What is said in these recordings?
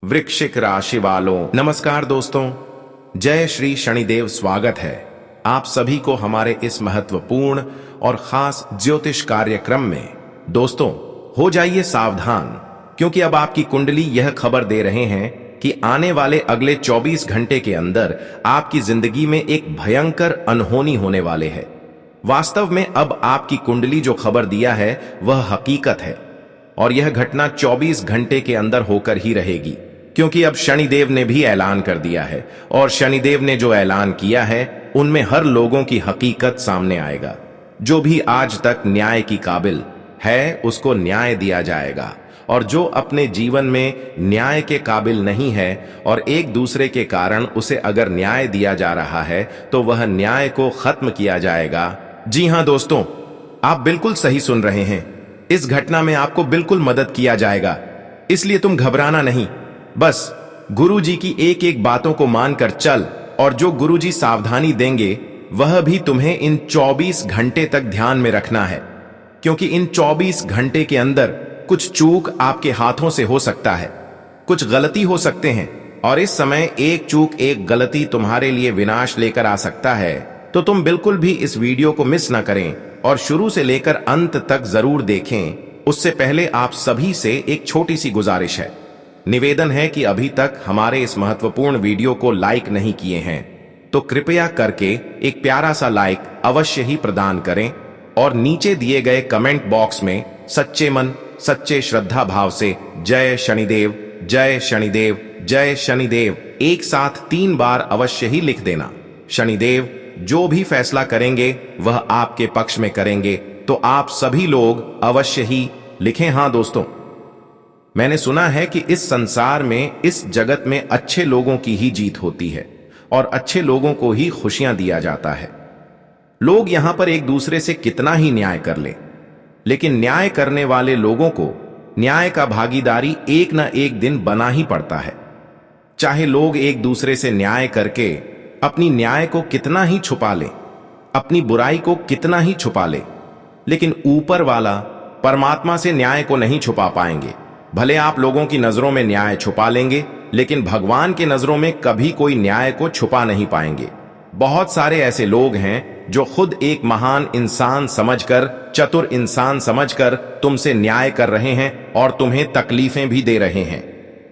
वृश्चिक राशि वालों, नमस्कार दोस्तों। जय श्री शनिदेव। स्वागत है आप सभी को हमारे इस महत्वपूर्ण और खास ज्योतिष कार्यक्रम में। दोस्तों, हो जाइए सावधान, क्योंकि अब आपकी कुंडली यह खबर दे रहे हैं कि आने वाले अगले 24 घंटे के अंदर आपकी जिंदगी में एक भयंकर अनहोनी होने वाले है। वास्तव में अब आपकी कुंडली जो खबर दिया है वह हकीकत है, और यह घटना 24 घंटे के अंदर होकर ही रहेगी, क्योंकि अब शनिदेव ने भी ऐलान कर दिया है, और शनिदेव ने जो ऐलान किया है उनमें हर लोगों की हकीकत सामने आएगा। जो भी आज तक न्याय की काबिल है उसको न्याय दिया जाएगा, और जो अपने जीवन में न्याय के काबिल नहीं है और एक दूसरे के कारण उसे अगर न्याय दिया जा रहा है तो वह न्याय को खत्म किया जाएगा। जी हां दोस्तों, आप बिल्कुल सही सुन रहे हैं। इस घटना में आपको बिल्कुल मदद किया जाएगा, इसलिए तुम घबराना नहीं। बस गुरुजी की एक एक बातों को मानकर चल, और जो गुरुजी सावधानी देंगे वह भी तुम्हें इन 24 घंटे तक ध्यान में रखना है, क्योंकि इन 24 घंटे के अंदर कुछ चूक आपके हाथों से हो सकता है, कुछ गलती हो सकते हैं, और इस समय एक चूक एक गलती तुम्हारे लिए विनाश लेकर आ सकता है। तो तुम बिल्कुल भी इस वीडियो को मिस ना करें और शुरू से लेकर अंत तक जरूर देखें। उससे पहले आप सभी से एक छोटी सी गुजारिश है, निवेदन है कि अभी तक हमारे इस महत्वपूर्ण वीडियो को लाइक नहीं किए हैं तो कृपया करके एक प्यारा सा लाइक अवश्य ही प्रदान करें, और नीचे दिए गए कमेंट बॉक्स में सच्चे मन सच्चे श्रद्धा भाव से जय शनिदेव, जय शनिदेव, जय शनिदेव एक साथ 3 बार अवश्य ही लिख देना। शनिदेव जो भी फैसला करेंगे वह आपके पक्ष में करेंगे, तो आप सभी लोग अवश्य ही लिखें। हां दोस्तों, मैंने सुना है कि इस संसार में, इस जगत में अच्छे लोगों की ही जीत होती है और अच्छे लोगों को ही खुशियां दिया जाता है। लोग यहां पर एक दूसरे से कितना ही न्याय कर ले, लेकिन न्याय करने वाले लोगों को न्याय का भागीदारी एक ना एक दिन बना ही पड़ता है। चाहे लोग एक दूसरे से न्याय करके अपनी न्याय को कितना ही छुपा ले, अपनी बुराई को कितना ही छुपा ले, लेकिन ऊपर वाला परमात्मा से न्याय को नहीं छुपा पाएंगे। भले आप लोगों की नजरों में न्याय छुपा लेंगे, लेकिन भगवान की नजरों में कभी कोई न्याय को छुपा नहीं पाएंगे। बहुत सारे ऐसे लोग हैं जो खुद एक महान इंसान समझकर, चतुर इंसान समझकर तुमसे न्याय कर रहे हैं और तुम्हें तकलीफें भी दे रहे हैं।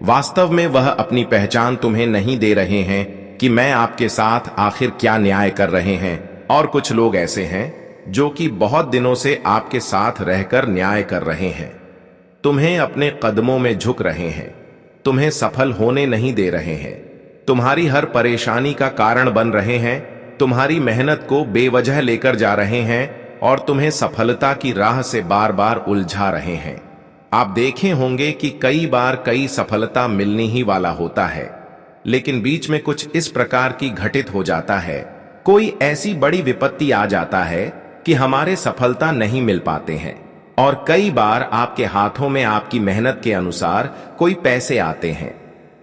वास्तव में वह अपनी पहचान तुम्हें नहीं दे रहे हैं कि मैं आपके साथ आखिर क्या न्याय कर रहे हैं। और कुछ लोग ऐसे हैं जो कि बहुत दिनों से आपके साथ रहकर न्याय कर रहे हैं, तुम्हें अपने कदमों में झुक रहे हैं, तुम्हें सफल होने नहीं दे रहे हैं, तुम्हारी हर परेशानी का कारण बन रहे हैं, तुम्हारी मेहनत को बेवजह लेकर जा रहे हैं और तुम्हें सफलता की राह से बार बार उलझा रहे हैं। आप देखे होंगे कि कई बार कई सफलता मिलने ही वाला होता है, लेकिन बीच में कुछ इस प्रकार की घटित हो जाता है, कोई ऐसी बड़ी विपत्ति आ जाता है कि हमारे सफलता नहीं मिल पाते हैं। और कई बार आपके हाथों में आपकी मेहनत के अनुसार कोई पैसे आते हैं,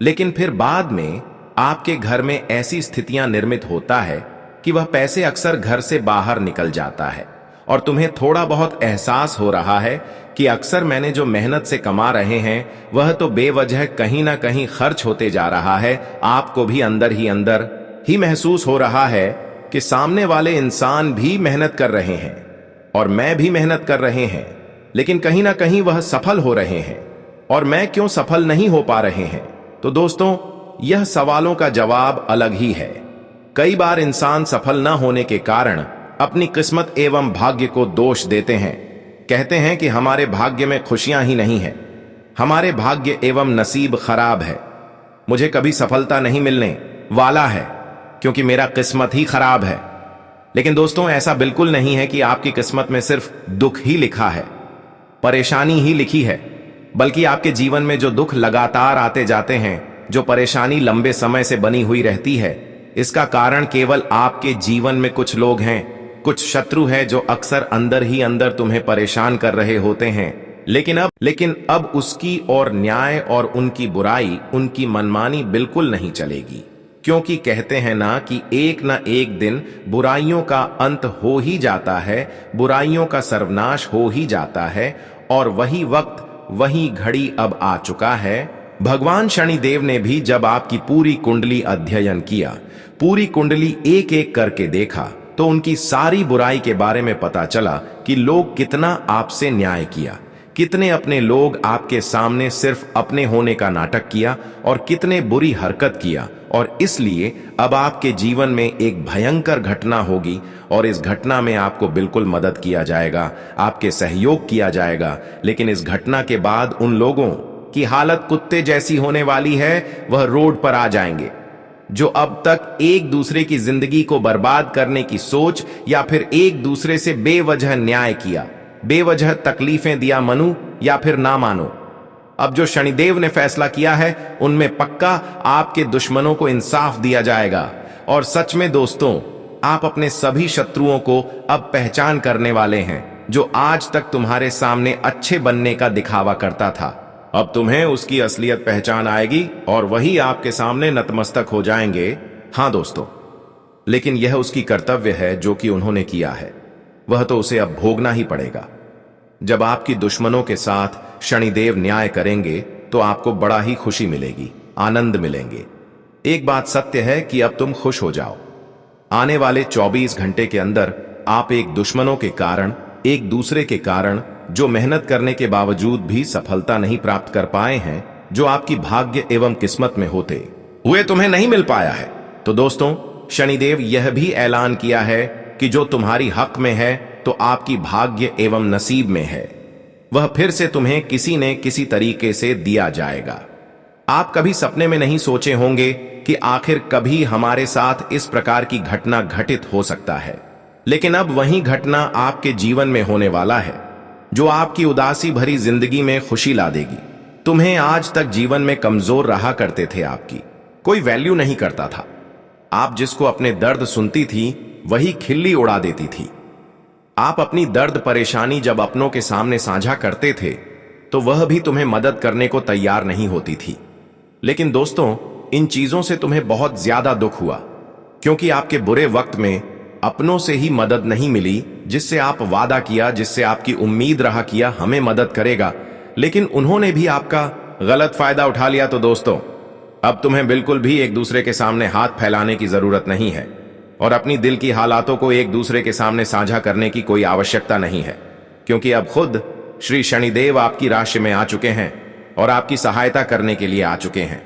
लेकिन फिर बाद में आपके घर में ऐसी स्थितियां निर्मित होता है कि वह पैसे अक्सर घर से बाहर निकल जाता है, और तुम्हें थोड़ा बहुत एहसास हो रहा है कि अक्सर मैंने जो मेहनत से कमा रहे हैं वह तो बेवजह कहीं ना कहीं खर्च होते जा रहा है। आपको भी अंदर ही महसूस हो रहा है कि सामने वाले इंसान भी मेहनत कर रहे हैं और मैं भी मेहनत कर रहे हैं, लेकिन कहीं ना कहीं वह सफल हो रहे हैं और मैं क्यों सफल नहीं हो पा रहे हैं। तो दोस्तों, यह सवालों का जवाब अलग ही है। कई बार इंसान सफल न होने के कारण अपनी किस्मत एवं भाग्य को दोष देते हैं। कहते हैं कि हमारे भाग्य में खुशियां ही नहीं है, हमारे भाग्य एवं नसीब खराब है, मुझे कभी सफलता नहीं मिलने वाला है क्योंकि मेरा किस्मत ही खराब है। लेकिन दोस्तों, ऐसा बिल्कुल नहीं है कि आपकी किस्मत में सिर्फ दुख ही लिखा है, परेशानी ही लिखी है, बल्कि आपके जीवन में जो दुख लगातार आते जाते हैं, जो परेशानी लंबे समय से बनी हुई रहती है, इसका कारण केवल आपके जीवन में कुछ लोग हैं, कुछ शत्रु हैं जो अक्सर अंदर ही अंदर तुम्हें परेशान कर रहे होते हैं। लेकिन अब उसकी और न्याय और उनकी बुराई, उनकी मनमानी बिल्कुल नहीं चलेगी, क्योंकि कहते हैं ना कि एक ना एक दिन बुराइयों का अंत हो ही जाता है, बुराइयों का सर्वनाश हो ही जाता है, और वही वक्त, वही घड़ी अब आ चुका है भगवान शनिदेव ने भी जब आपकी पूरी कुंडली अध्ययन किया, पूरी कुंडली एक एक करके देखा, तो उनकी सारी बुराई के बारे में पता चला कि लोग कितना आपसे न्याय किया, कितने अपने लोग आपके सामने सिर्फ अपने होने का नाटक किया और कितने बुरी हरकत किया। और इसलिए अब आपके जीवन में एक भयंकर घटना होगी और इस घटना में आपको बिल्कुल मदद किया जाएगा, आपके सहयोग किया जाएगा। लेकिन इस घटना के बाद उन लोगों की हालत कुत्ते जैसी होने वाली है, वह रोड पर आ जाएंगे जो अब तक एक दूसरे की जिंदगी को बर्बाद करने की सोच या फिर एक दूसरे से बेवजह न्याय किया, बेवजह तकलीफें दिया, मानो या फिर ना मानो। अब जो शनिदेव ने फैसला किया है उनमें पक्का आपके दुश्मनों को इंसाफ दिया जाएगा। और सच में दोस्तों, आप अपने सभी शत्रुओं को अब पहचान करने वाले हैं। जो आज तक तुम्हारे सामने अच्छे बनने का दिखावा करता था, अब तुम्हें उसकी असलियत पहचान आएगी और वही आपके सामने नतमस्तक हो जाएंगे। हां दोस्तों, लेकिन यह उसकी कर्तव्य है जो कि उन्होंने किया है, वह तो उसे अब भोगना ही पड़ेगा। जब आपकी दुश्मनों के साथ शनिदेव न्याय करेंगे तो आपको बड़ा ही खुशी मिलेगी, आनंद मिलेंगे। एक बात सत्य है कि अब तुम खुश हो जाओ। आने वाले 24 घंटे के अंदर आप एक दुश्मनों के कारण, एक दूसरे के कारण जो मेहनत करने के बावजूद भी सफलता नहीं प्राप्त कर पाए हैं, जो आपकी भाग्य एवं किस्मत में होते हुए तुम्हें नहीं मिल पाया है, तो दोस्तों शनिदेव यह भी ऐलान किया है कि जो तुम्हारी हक में है तो आपकी भाग्य एवं नसीब में है, वह फिर से तुम्हें किसी ने किसी तरीके से दिया जाएगा। आप कभी सपने में नहीं सोचे होंगे कि आखिर कभी हमारे साथ इस प्रकार की घटना घटित हो सकता है, लेकिन अब वही घटना आपके जीवन में होने वाला है जो आपकी उदासी भरी जिंदगी में खुशी ला देगी। तुम्हें आज तक जीवन में कमजोर रहा करते थे, आपकी कोई वैल्यू नहीं करता था। आप जिसको अपने दर्द सुनती थी वही खिल्ली उड़ा देती थी। आप अपनी दर्द परेशानी जब अपनों के सामने साझा करते थे तो वह भी तुम्हें मदद करने को तैयार नहीं होती थी। लेकिन दोस्तों, इन चीजों से तुम्हें बहुत ज्यादा दुख हुआ, क्योंकि आपके बुरे वक्त में अपनों से ही मदद नहीं मिली, जिससे आप वादा किया, जिससे आपकी उम्मीद रहा किया हमें मदद करेगा, लेकिन उन्होंने भी आपका गलत फायदा उठा लिया। तो दोस्तों, अब तुम्हें बिल्कुल भी एक दूसरे के सामने हाथ फैलाने की जरूरत नहीं है और अपनी दिल की हालातों को एक दूसरे के सामने साझा करने की कोई आवश्यकता नहीं है, क्योंकि अब खुद श्री शनिदेव आपकी राशि में आ चुके हैं और आपकी सहायता करने के लिए आ चुके हैं।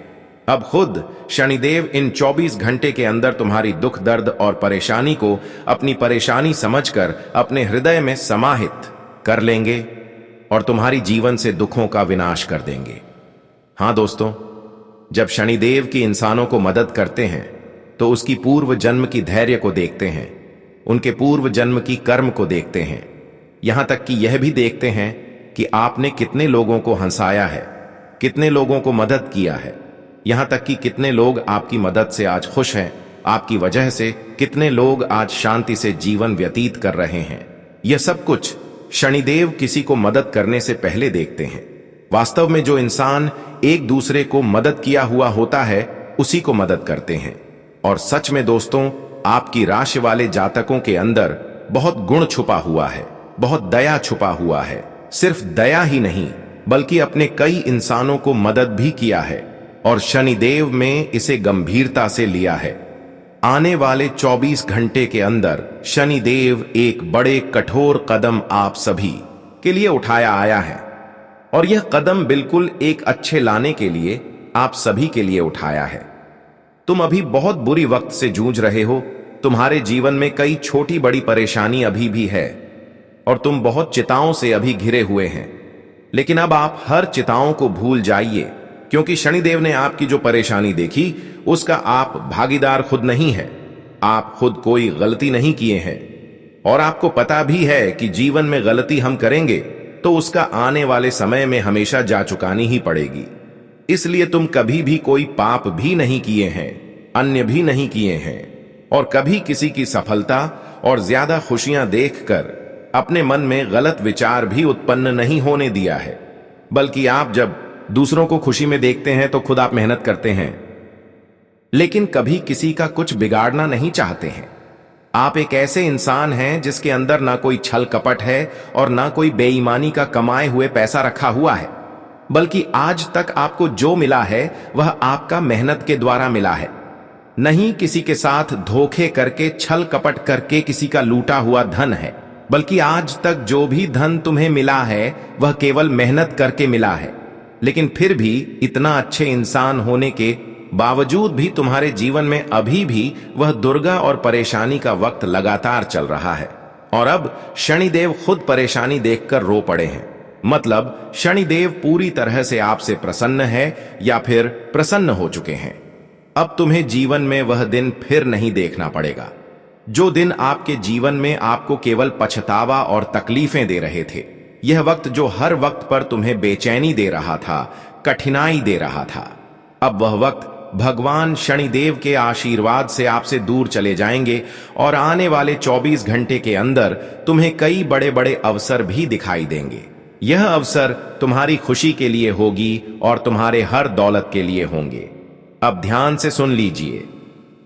अब खुद शनिदेव इन 24 घंटे के अंदर तुम्हारी दुख दर्द और परेशानी को अपनी परेशानी समझकर अपने हृदय में समाहित कर लेंगे और तुम्हारी जीवन से दुखों का विनाश कर देंगे। हां दोस्तों, जब शनिदेव की इंसानों को मदद करते हैं तो उसकी पूर्व जन्म की धैर्य को देखते हैं, उनके पूर्व जन्म की कर्म को देखते हैं, यहां तक कि यह भी देखते हैं कि आपने कितने लोगों को हंसाया है, कितने लोगों को मदद किया है, यहां तक कि कितने लोग आपकी मदद से आज खुश हैं, आपकी वजह से कितने लोग आज शांति से जीवन व्यतीत कर रहे हैं। यह सब कुछ शनिदेव किसी को मदद करने से पहले देखते हैं। वास्तव में जो इंसान एक दूसरे को मदद किया हुआ होता है उसी को मदद करते हैं। और सच में दोस्तों, आपकी राशि वाले जातकों के अंदर बहुत गुण छुपा हुआ है, बहुत दया छुपा हुआ है। सिर्फ दया ही नहीं बल्कि अपने कई इंसानों को मदद भी किया है और शनिदेव में इसे गंभीरता से लिया है। आने वाले 24 घंटे के अंदर शनिदेव एक बड़े कठोर कदम आप सभी के लिए उठाया आया है और यह कदम बिल्कुल एक अच्छे लाने के लिए आप सभी के लिए उठाया है। तुम अभी बहुत बुरी वक्त से जूझ रहे हो, तुम्हारे जीवन में कई छोटी बड़ी परेशानी अभी भी है और तुम बहुत चिताओं से अभी घिरे हुए हैं, लेकिन अब आप हर चिताओं को भूल जाइए, क्योंकि शनिदेव ने आपकी जो परेशानी देखी उसका आप भागीदार खुद नहीं है। आप खुद कोई गलती नहीं किए हैं और आपको पता भी है कि जीवन में गलती हम करेंगे तो उसका आने वाले समय में हमेशा जा चुकानी ही पड़ेगी। इसलिए तुम कभी भी कोई पाप भी नहीं किए हैं, अन्य भी नहीं किए हैं और कभी किसी की सफलता और ज्यादा खुशियां देखकर अपने मन में गलत विचार भी उत्पन्न नहीं होने दिया है। बल्कि आप जब दूसरों को खुशी में देखते हैं तो खुद आप मेहनत करते हैं, लेकिन कभी किसी का कुछ बिगाड़ना नहीं चाहते हैं। आप एक ऐसे इंसान हैं जिसके अंदर ना कोई छल कपट है और ना कोई बेईमानी का कमाए हुए पैसा रखा हुआ है। बल्कि आज तक आपको जो मिला है वह आपका मेहनत के द्वारा मिला है, नहीं किसी के साथ धोखे करके, छल कपट करके किसी का लूटा हुआ धन है। बल्कि आज तक जो भी धन तुम्हें मिला है वह केवल मेहनत करके मिला है। लेकिन फिर भी इतना अच्छे इंसान होने के बावजूद भी तुम्हारे जीवन में अभी भी वह दुर्गा और परेशानी का वक्त लगातार चल रहा है। और अब शनिदेव खुद परेशानी देखकर रो पड़े हैं। मतलब शनिदेव पूरी तरह से आपसे प्रसन्न है या फिर प्रसन्न हो चुके हैं। अब तुम्हें जीवन में वह दिन फिर नहीं देखना पड़ेगा, जो दिन आपके जीवन में आपको केवल पछतावा और तकलीफें दे रहे थे। यह वक्त जो हर वक्त पर तुम्हें बेचैनी दे रहा था, कठिनाई दे रहा था, अब वह वक्त भगवान शनिदेव के आशीर्वाद से आपसे दूर चले जाएंगे और आने वाले 24 घंटे के अंदर तुम्हें कई बड़े बड़े अवसर भी दिखाई देंगे। यह अवसर तुम्हारी खुशी के लिए होगी और तुम्हारे हर दौलत के लिए होंगे। अब ध्यान से सुन लीजिए,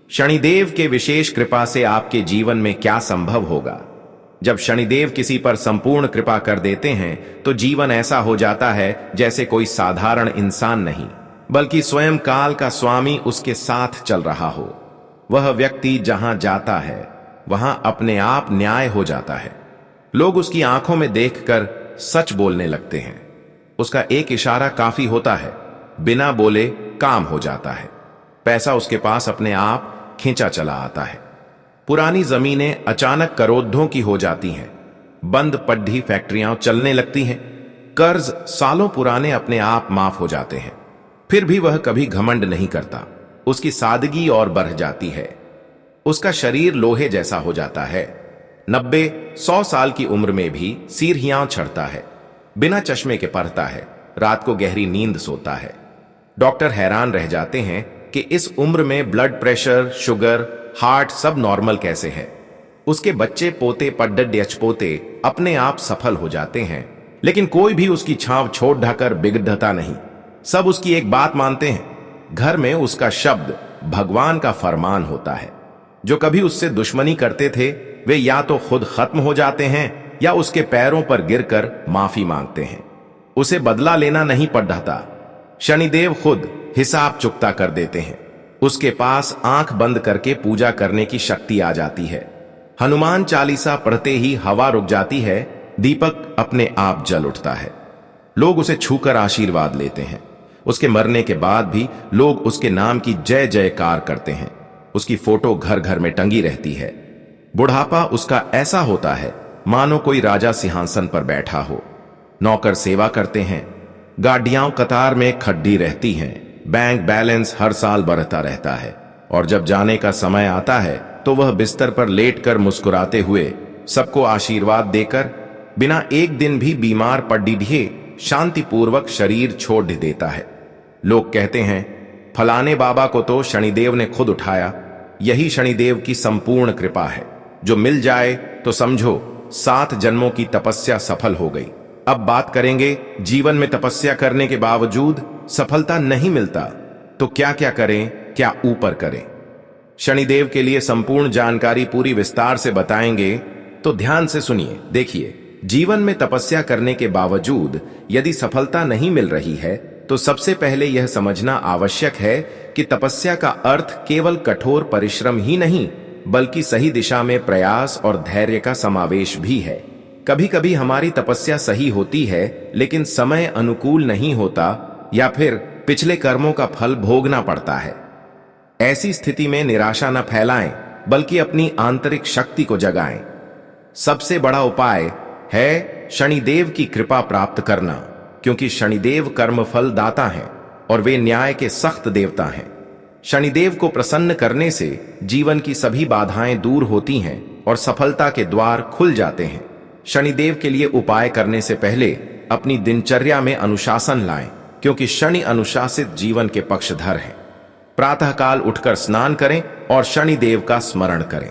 शनिदेव के विशेष कृपा से आपके जीवन में क्या संभव होगा। जब शनिदेव किसी पर संपूर्ण कृपा कर देते हैं तो जीवन ऐसा हो जाता है जैसे कोई साधारण इंसान नहीं, बल्कि स्वयं काल का स्वामी उसके साथ चल रहा हो। वह व्यक्ति जहां जाता है वहां अपने आप न्याय हो जाता है। लोग उसकी आंखों में देखकर सच बोलने लगते हैं। उसका एक इशारा काफी होता है, बिना बोले काम हो जाता है। पैसा उसके पास अपने आप खींचा चला आता है। पुरानी जमीनें अचानक करोड़ों की हो जाती हैं। बंद पड्ढी फैक्ट्रियां चलने लगती हैं। कर्ज सालों पुराने अपने आप माफ हो जाते हैं। फिर भी वह कभी घमंड नहीं करता। उसकी सादगी और बढ़ जाती है। उसका शरीर लोहे जैसा हो जाता है। 90-100 साल की उम्र में भी सिर हियां चढ़ता है। बिना चश्मे के पढ़ता है। रात को गहरी नींद सोता है। डॉक्टर हैरान रह जाते हैं कि इस उम्र में ब्लड प्रेशर, शुगर, हार्ट सब नॉर्मल कैसे है। उसके बच्चे, पोते, पड्डे पोते अपने आप सफल हो जाते हैं, लेकिन कोई भी उसकी छांव छोड़ ढाकर बिगड़ता नहीं। सब उसकी एक बात मानते हैं। घर में उसका शब्द भगवान का फरमान होता है। जो कभी उससे दुश्मनी करते थे वे या तो खुद खत्म हो जाते हैं या उसके पैरों पर गिरकर माफी मांगते हैं। उसे बदला लेना नहीं पड़ता। शनिदेव खुद हिसाब चुकता कर देते हैं। उसके पास आंख बंद करके पूजा करने की शक्ति आ जाती है। हनुमान चालीसा पढ़ते ही हवा रुक जाती है, दीपक अपने आप जल उठता है। लोग उसे छूकर आशीर्वाद लेते हैं। उसके मरने के बाद भी लोग उसके नाम की जय जयकार करते हैं। उसकी फोटो घर घर में टंगी रहती है। बुढ़ापा उसका ऐसा होता है मानो कोई राजा सिंहासन पर बैठा हो। नौकर सेवा करते हैं। गाड़ियां कतार में खड्डी रहती हैं। बैंक बैलेंस हर साल बढ़ता रहता है। और जब जाने का समय आता है तो वह बिस्तर पर लेटकर मुस्कुराते हुए सबको आशीर्वाद देकर बिना एक दिन भी बीमार पड़े शांतिपूर्वक शरीर छोड़ देता है। लोग कहते हैं फलाने बाबा को तो शनिदेव ने खुद उठाया। यही शनिदेव की संपूर्ण कृपा है। जो मिल जाए तो समझो 7 जन्मों की तपस्या सफल हो गई। अब बात करेंगे, जीवन में तपस्या करने के बावजूद सफलता नहीं मिलता तो क्या क्या करें, क्या ऊपर करें। शनिदेव के लिए संपूर्ण जानकारी पूरी विस्तार से बताएंगे, तो ध्यान से सुनिए। देखिए, जीवन में तपस्या करने के बावजूद यदि सफलता नहीं मिल रही है तो सबसे पहले यह समझना आवश्यक है कि तपस्या का अर्थ केवल कठोर परिश्रम ही नहीं, बल्कि सही दिशा में प्रयास और धैर्य का समावेश भी है। कभी कभी हमारी तपस्या सही होती है लेकिन समय अनुकूल नहीं होता या फिर पिछले कर्मों का फल भोगना पड़ता है। ऐसी स्थिति में निराशा न फैलाएं, बल्कि अपनी आंतरिक शक्ति को जगाएं। सबसे बड़ा उपाय है शनिदेव की कृपा प्राप्त करना, क्योंकि शनिदेव कर्मफल दाता हैं और वे न्याय के सख्त देवता हैं। शनिदेव को प्रसन्न करने से जीवन की सभी बाधाएं दूर होती हैं और सफलता के द्वार खुल जाते हैं। शनिदेव के लिए उपाय करने से पहले अपनी दिनचर्या में अनुशासन लाएं, क्योंकि शनि अनुशासित जीवन के पक्षधर हैं। प्रातःकाल उठकर स्नान करें और शनिदेव का स्मरण करें।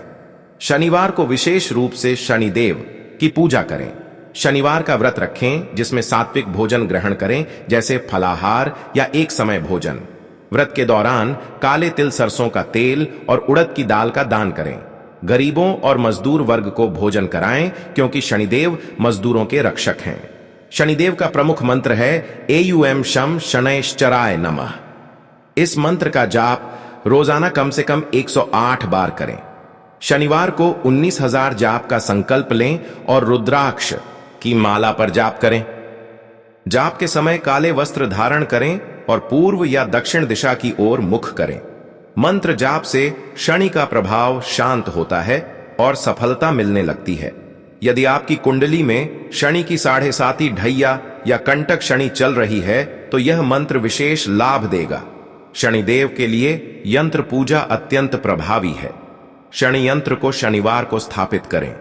शनिवार को विशेष रूप से शनिदेव की पूजा करें। शनिवार का व्रत रखें जिसमें सात्विक भोजन ग्रहण करें, जैसे फलाहार या एक समय भोजन। व्रत के दौरान काले तिल, सरसों का तेल और उड़द की दाल का दान करें। गरीबों और मजदूर वर्ग को भोजन कराएं, क्योंकि शनिदेव मजदूरों के रक्षक हैं। शनिदेव का प्रमुख मंत्र है एयुएम शम शनैश्चराय नमः। इस मंत्र का जाप रोजाना कम से कम 108 बार करें। शनिवार को 19,000 जाप का संकल्प लें और रुद्राक्ष की माला पर जाप करें। जाप के समय काले वस्त्र धारण करें और पूर्व या दक्षिण दिशा की ओर मुख करें। मंत्र जाप से शनि का प्रभाव शांत होता है और सफलता मिलने लगती है। यदि आपकी कुंडली में शनि की 7.5 ढैया या कंटक शनि चल रही है तो यह मंत्र विशेष लाभ देगा। शनिदेव के लिए यंत्र पूजा अत्यंत प्रभावी है। शनि यंत्र को शनिवार को स्थापित करें।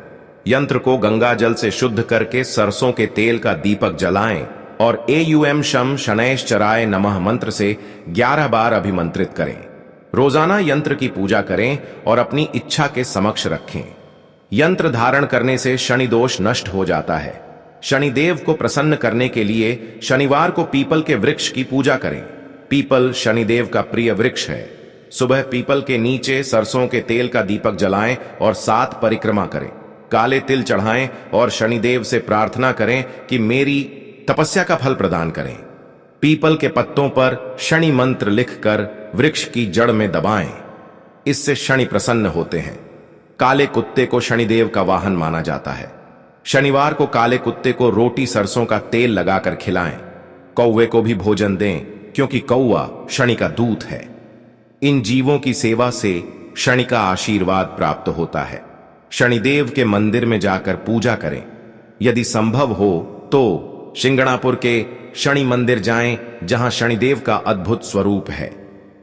यंत्र को गंगा जल से शुद्ध करके सरसों के तेल का दीपक जलाएं और एयुएम शम शनैश्चराय नमः मंत्र से 11 बार अभिमंत्रित करें। रोजाना यंत्र की पूजा करें और अपनी इच्छा के समक्ष रखें। यंत्र धारण करने से शनि दोष नष्ट हो जाता है। शनिदेव को प्रसन्न करने के लिए शनिवार को पीपल के वृक्ष की पूजा करें। पीपल शनिदेव का प्रिय वृक्ष है। सुबह पीपल के नीचे सरसों के तेल का दीपक जलाएं और 7 परिक्रमा करें। काले तिल चढ़ाएं और शनिदेव से प्रार्थना करें कि मेरी तपस्या का फल प्रदान करें। पीपल के पत्तों पर शनि मंत्र लिखकर वृक्ष की जड़ में दबाएं। इससे शनि प्रसन्न होते हैं। काले कुत्ते को शनिदेव का वाहन माना जाता है। शनिवार को काले कुत्ते को रोटी सरसों का तेल लगाकर खिलाएं। कौवे को भी भोजन दें क्योंकि कौवा शनि का दूत है। इन जीवों की सेवा से शनि का आशीर्वाद प्राप्त होता है। शनिदेव के मंदिर में जाकर पूजा करें। यदि संभव हो तो शिंगणापुर के शनि मंदिर जाएं, जहां शनिदेव का अद्भुत स्वरूप है।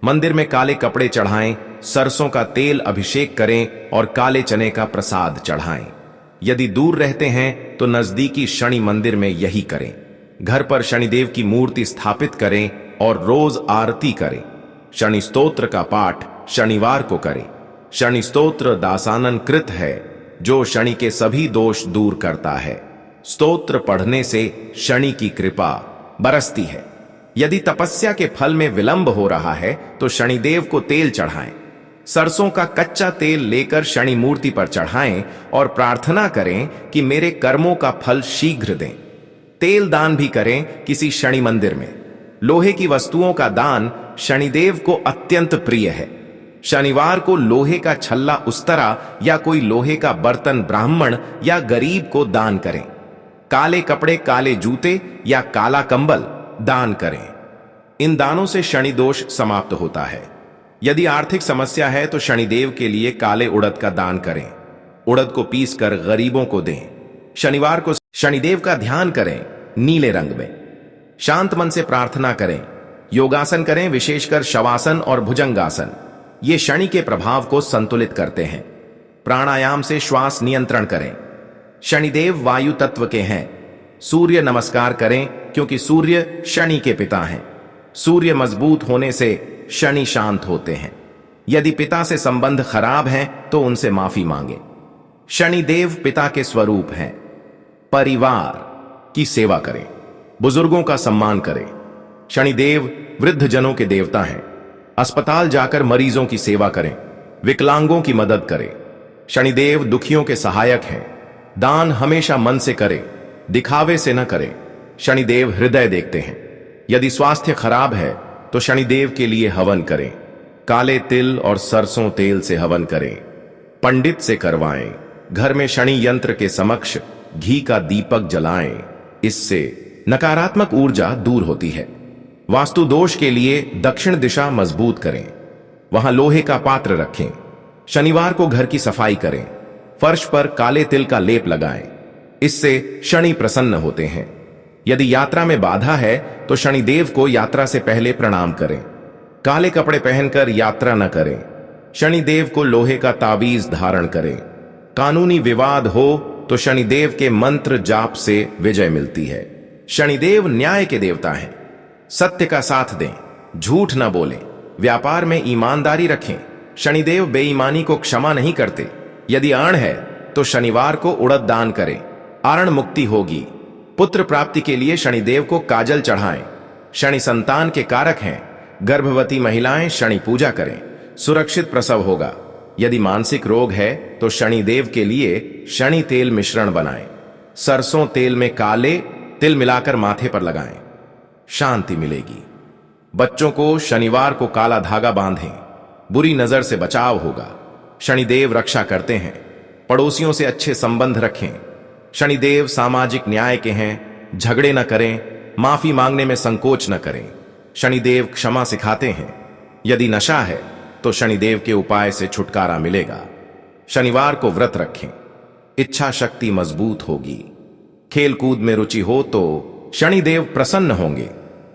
मंदिर में काले कपड़े चढ़ाएं, सरसों का तेल अभिषेक करें और काले चने का प्रसाद चढ़ाएं। यदि दूर रहते हैं तो नजदीकी शनि मंदिर में यही करें। घर पर शनिदेव की मूर्ति स्थापित करें और रोज आरती करें। शनि स्तोत्र का पाठ शनिवार को करें। शनि स्तोत्र दासानन कृत है जो शनि के सभी दोष दूर करता है। स्तोत्र पढ़ने से शनि की कृपा बरसती है। यदि तपस्या के फल में विलंब हो रहा है तो शनिदेव को तेल चढ़ाएं। सरसों का कच्चा तेल लेकर शनि मूर्ति पर चढ़ाएं और प्रार्थना करें कि मेरे कर्मों का फल शीघ्र दें। तेल दान भी करें किसी शनि मंदिर में। लोहे की वस्तुओं का दान शनिदेव को अत्यंत प्रिय है। शनिवार को लोहे का छल्ला उस्तरा या कोई लोहे का बर्तन ब्राह्मण या गरीब को दान करें। काले कपड़े, काले जूते या काला कंबल दान करें। इन दानों से शनि दोष समाप्त होता है। यदि आर्थिक समस्या है तो शनिदेव के लिए काले उड़द का दान करें। उड़द को पीसकर गरीबों को दें। शनिवार को शनिदेव का ध्यान करें नीले रंग में। शांत मन से प्रार्थना करें। योगासन करें, विशेषकर शवासन और भुजंगासन। ये शनि के प्रभाव को संतुलित करते हैं। प्राणायाम से श्वास नियंत्रण करें। शनिदेव वायु तत्व के हैं। सूर्य नमस्कार करें क्योंकि सूर्य शनि के पिता हैं। सूर्य मजबूत होने से शनि शांत होते हैं। यदि पिता से संबंध खराब हैं तो उनसे माफी मांगे। शनिदेव पिता के स्वरूप हैं। परिवार की सेवा करें। बुजुर्गों का सम्मान करें। शनिदेव वृद्ध जनों के देवता हैं। अस्पताल जाकर मरीजों की सेवा करें। विकलांगों की मदद करें। शनिदेव दुखियों के सहायक हैं। दान हमेशा मन से करें, दिखावे से न करें। शनिदेव हृदय देखते हैं। यदि स्वास्थ्य खराब है तो शनिदेव के लिए हवन करें। काले तिल और सरसों तेल से हवन करें। पंडित से करवाएं। घर में शनि यंत्र के समक्ष घी का दीपक जलाएं। इससे नकारात्मक ऊर्जा दूर होती है। वास्तु दोष के लिए दक्षिण दिशा मजबूत करें। वहां लोहे का पात्र रखें। शनिवार को घर की सफाई करें। फर्श पर काले तिल का लेप लगाएं। इससे शनि प्रसन्न होते हैं। यदि यात्रा में बाधा है तो शनिदेव को यात्रा से पहले प्रणाम करें। काले कपड़े पहनकर यात्रा न करें। शनिदेव को लोहे का तावीज धारण करें। कानूनी विवाद हो तो शनिदेव के मंत्र जाप से विजय मिलती है। शनिदेव न्याय के देवता हैं। सत्य का साथ दें, झूठ न बोलें, व्यापार में ईमानदारी रखें। शनिदेव बेईमानी को क्षमा नहीं करते। यदि अर्ण है तो शनिवार को उड़द दान करें। आरण मुक्ति होगी। पुत्र प्राप्ति के लिए शनिदेव को काजल चढ़ाएं। शनि संतान के कारक हैं। गर्भवती महिलाएं शनि पूजा करें, सुरक्षित प्रसव होगा। यदि मानसिक रोग है तो शनिदेव के लिए शनि तेल मिश्रण बनाएं। सरसों तेल में काले तिल मिलाकर माथे पर लगाएं, शांति मिलेगी। बच्चों को शनिवार को काला धागा बांधें, बुरी नजर से बचाव होगा। शनिदेव रक्षा करते हैं। पड़ोसियों से अच्छे संबंध रखें। शनिदेव सामाजिक न्याय के हैं। झगड़े न करें, माफी मांगने में संकोच न करें। शनिदेव क्षमा सिखाते हैं। यदि नशा है तो शनिदेव के उपाय से छुटकारा मिलेगा। शनिवार को व्रत रखें, इच्छा शक्ति मजबूत होगी। खेल कूद में रुचि हो तो शनिदेव प्रसन्न होंगे।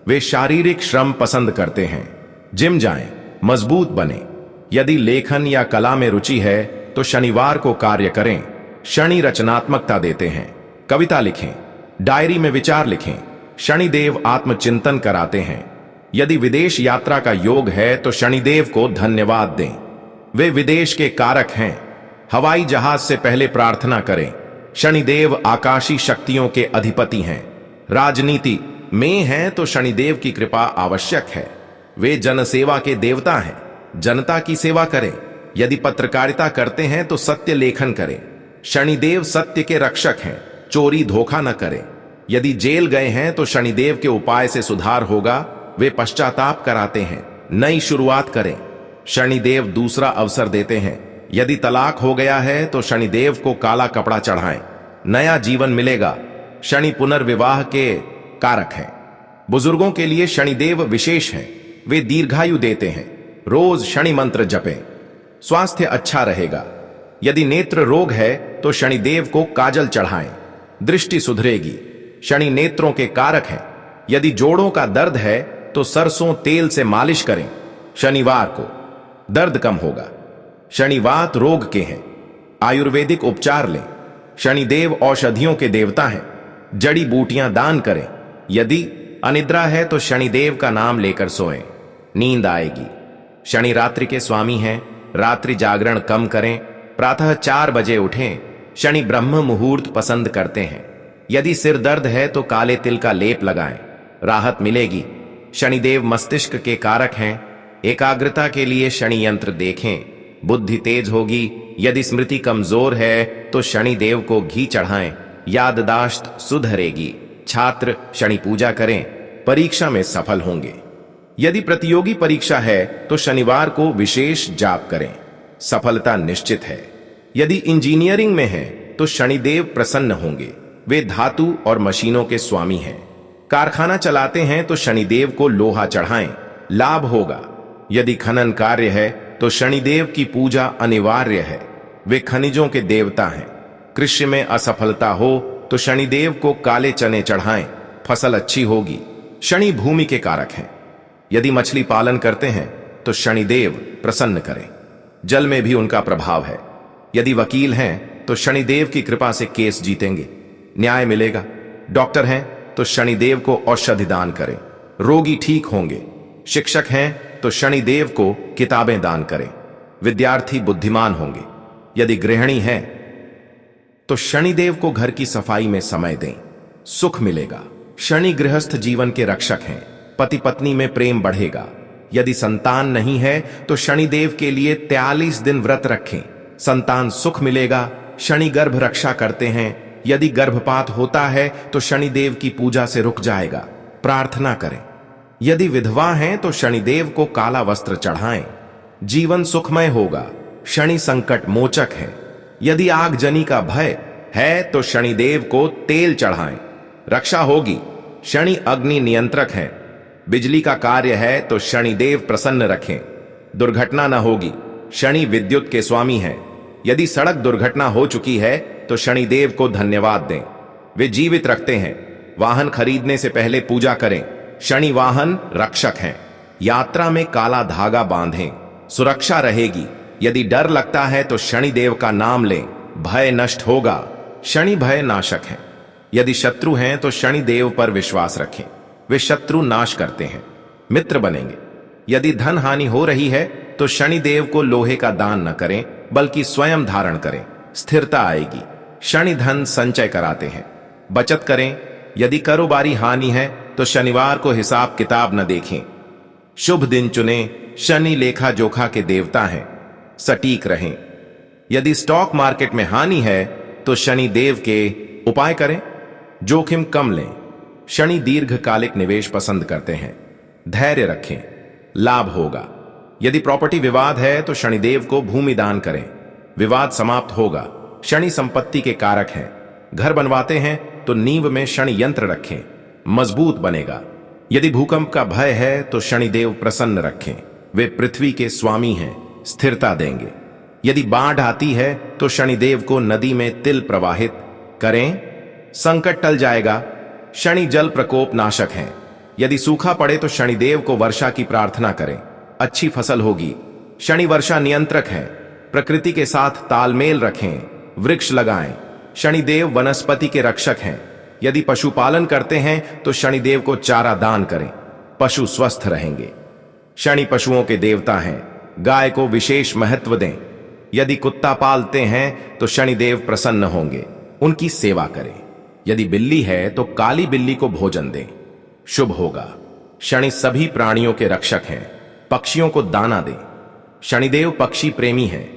वे शारीरिक श्रम पसंद करते हैं। जिम जाएं, मजबूत बने। यदि लेखन या कला में रुचि है तो शनिवार को कार्य करें। शनि रचनात्मकता देते हैं। कविता लिखें, डायरी में विचार लिखें। शनिदेव आत्मचिंतन कराते हैं। यदि विदेश यात्रा का योग है तो शनिदेव को धन्यवाद दें। वे विदेश के कारक हैं। हवाई जहाज से पहले प्रार्थना करें। शनिदेव आकाशी शक्तियों के अधिपति हैं। राजनीति में हैं तो शनिदेव की कृपा आवश्यक है। वे जनसेवा के देवता हैं। जनता की सेवा करें। यदि पत्रकारिता करते हैं तो सत्य लेखन करें। शनिदेव सत्य के रक्षक हैं। चोरी धोखा न करें। यदि जेल गए हैं तो शनिदेव के उपाय से सुधार होगा। वे पश्चाताप कराते हैं। नई शुरुआत करें। शनिदेव दूसरा अवसर देते हैं। यदि तलाक हो गया है तो शनिदेव को काला कपड़ा चढ़ाएं, नया जीवन मिलेगा। शनि पुनर्विवाह के कारक हैं। बुजुर्गों के लिए शनिदेव विशेष हैं। वे दीर्घायु देते हैं। रोज शनि मंत्र जपें, स्वास्थ्य अच्छा रहेगा। यदि नेत्र रोग है तो शनिदेव को काजल चढ़ाएं, दृष्टि सुधरेगी। शनि नेत्रों के कारक हैं। यदि जोड़ों का दर्द है तो सरसों तेल से मालिश करें। शनिवार को दर्द कम होगा। शनिवात रोग के हैं। आयुर्वेदिक उपचार लें। शनिदेव औषधियों के देवता हैं। जड़ी बूटियां दान करें। यदि अनिद्रा है तो शनिदेव का नाम लेकर सोएं, नींद आएगी। शनि रात्रि के स्वामी हैं। रात्रि जागरण कम करें। प्रातः 4 बजे उठें। शनि ब्रह्म मुहूर्त पसंद करते हैं। यदि सिर दर्द है तो काले तिल का लेप लगाएं, राहत मिलेगी। शनिदेव मस्तिष्क के कारक हैं। एकाग्रता के लिए शनि यंत्र देखें, बुद्धि तेज होगी। यदि स्मृति कमजोर है तो शनिदेव को घी चढ़ाएं, याददाश्त सुधरेगी। छात्र शनि पूजा करें, परीक्षा में सफल होंगे। यदि प्रतियोगी परीक्षा है तो शनिवार को विशेष जाप करें, सफलता निश्चित है। यदि इंजीनियरिंग में है तो शनिदेव प्रसन्न होंगे। वे धातु और मशीनों के स्वामी हैं। कारखाना चलाते हैं तो शनिदेव को लोहा चढ़ाएं, लाभ होगा। यदि खनन कार्य है तो शनिदेव की पूजा अनिवार्य है। वे खनिजों के देवता हैं। कृषि में असफलता हो तो शनिदेव को काले चने चढ़ाएं, फसल अच्छी होगी। शनि भूमि के कारक हैं। यदि मछली पालन करते हैं तो शनिदेव प्रसन्न करें, जल में भी उनका प्रभाव है। यदि वकील हैं तो शनिदेव की कृपा से केस जीतेंगे, न्याय मिलेगा। डॉक्टर हैं तो शनिदेव को औषधि दान करें, रोगी ठीक होंगे। शिक्षक हैं तो शनिदेव को किताबें दान करें, विद्यार्थी बुद्धिमान होंगे। यदि गृहिणी हैं तो शनिदेव को घर की सफाई में समय दें, सुख मिलेगा। शनि गृहस्थ जीवन के रक्षक हैं। पति पत्नी में प्रेम बढ़ेगा। यदि संतान नहीं है तो शनिदेव के लिए 43 दिन व्रत रखें, संतान सुख मिलेगा। शनि गर्भ रक्षा करते हैं। यदि गर्भपात होता है तो शनिदेव की पूजा से रुक जाएगा, प्रार्थना करें। यदि विधवा हैं तो शनिदेव को काला वस्त्र चढ़ाएं, जीवन सुखमय होगा। शनि संकट मोचक है। यदि आगजनी का भय है तो शनिदेव को तेल चढ़ाएं, रक्षा होगी। शनि अग्नि नियंत्रक है। बिजली का कार्य है तो शनिदेव प्रसन्न रखें, दुर्घटना न होगी। शनि विद्युत के स्वामी हैं। यदि सड़क दुर्घटना हो चुकी है तो शनिदेव को धन्यवाद दें, वे जीवित रखते हैं। वाहन खरीदने से पहले पूजा करें, शनि वाहन रक्षक हैं। यात्रा में काला धागा बांधें, सुरक्षा रहेगी। यदि डर लगता है तो शनिदेव का नाम लें, भय नष्ट होगा। शनि भय नाशक हैं। यदि शत्रु हैं तो शनिदेव पर विश्वास रखें, वे शत्रु नाश करते हैं, मित्र बनेंगे। यदि धन हानि हो रही है तो शनिदेव को लोहे का दान न करें बल्कि स्वयं धारण करें, स्थिरता आएगी। शनि धन संचय कराते हैं, बचत करें। यदि कारोबारी हानि है तो शनिवार को हिसाब किताब न देखें। शुभ दिन चुनें, शनि लेखा जोखा के देवता हैं, सटीक रहें। यदि स्टॉक मार्केट में हानि है तो शनि देव के उपाय करें, जोखिम कम लें, शनि दीर्घकालिक निवेश पसंद करते हैं। धैर्य रखें, लाभ होगा। यदि प्रॉपर्टी विवाद है तो शनिदेव को भूमि दान करें, विवाद समाप्त होगा। शनि संपत्ति के कारक हैं। घर बनवाते हैं तो नींव में शनि यंत्र रखें, मजबूत बनेगा। यदि भूकंप का भय है तो शनिदेव प्रसन्न रखें, वे पृथ्वी के स्वामी हैं, स्थिरता देंगे। यदि बाढ़ आती है तो शनिदेव को नदी में तिल प्रवाहित करें, संकट टल जाएगा। शनि जल प्रकोप नाशक हैं। यदि सूखा पड़े तो शनिदेव को वर्षा की प्रार्थना करें, अच्छी फसल होगी। शनि वर्षा नियंत्रक हैं, प्रकृति के साथ तालमेल रखें, वृक्ष लगाएं। शनिदेव वनस्पति के रक्षक हैं। यदि पशुपालन करते हैं तो शनिदेव को चारा दान करें, पशु स्वस्थ रहेंगे। शनि पशुओं के देवता हैं, गाय को विशेष महत्व दें। यदि कुत्ता पालते हैं तो शनिदेव प्रसन्न होंगे, उनकी सेवा करें। यदि बिल्ली है तो काली बिल्ली को भोजन दें, शुभ होगा। शनि सभी प्राणियों के रक्षक हैं, पक्षियों को दाना दें। शनिदेव पक्षी प्रेमी हैं।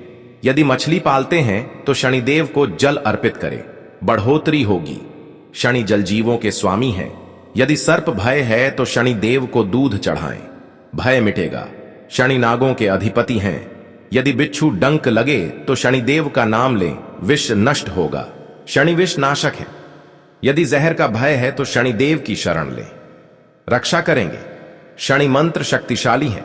यदि मछली पालते हैं तो शनिदेव को जल अर्पित करें, बढ़ोतरी होगी। शनि जलजीवों के स्वामी हैं। यदि सर्प भय है तो शनिदेव को दूध चढ़ाएं, भय मिटेगा। शनि नागों के अधिपति हैं। यदि बिच्छू डंक लगे तो शनिदेव का नाम लें, विष नष्ट होगा। शनि विष नाशक है। यदि जहर का भय है तो शनिदेव की शरण लें, रक्षा करेंगे। शनि मंत्र शक्तिशाली है।